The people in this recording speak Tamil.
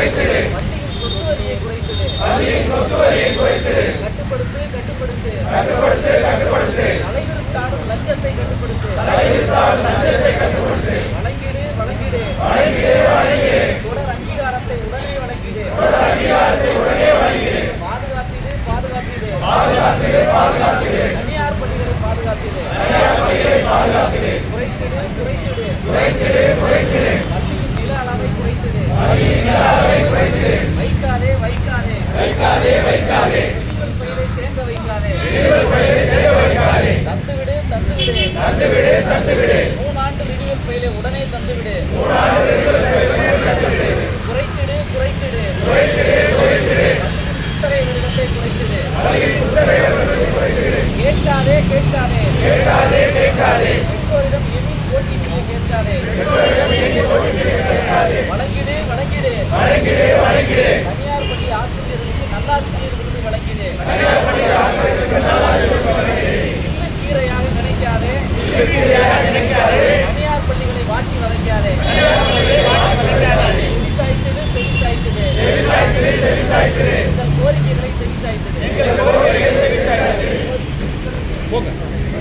வண்டியின் சொத்து வரியை குறைத்திடு. கட்டுப்படுத்து கட்டுப்படுத்து தலைவிரித்தாடும் லஞ்சத்தை கட்டுப்படுத்து. வழங்கிடு வழங்கிடு தொடர் அங்கீகாரத்தை உடனே வழங்கிடு. பாதுகாப்பிடு தனியார் பள்ளிகளை பாதுகாப்பிடு. குறைத்திடு வண்டியின் நில அளவை குறைத்திடு. வைக்காதே பெயரை தேங்க வைக்காதே. தந்துவிடு 3 ஆண்டு ரினிவல் பெயரை உடனே தந்துவிடு. குறைத்திடு குத்தகை விகிதத்தை குறைத்திடு. கேட்காதே பெற்றோரிடம் எமின் ஓடிபியை கேட்காதே. வழங்கிடு தனியார் பள்ளி ஆசிரியர்களுக்கு நல்லாசிரியர் விருது வழங்கிடு. கீரையாக நினைக்காதே. தனியார் பள்ளிகளை வாட்டி வதைக்காதே.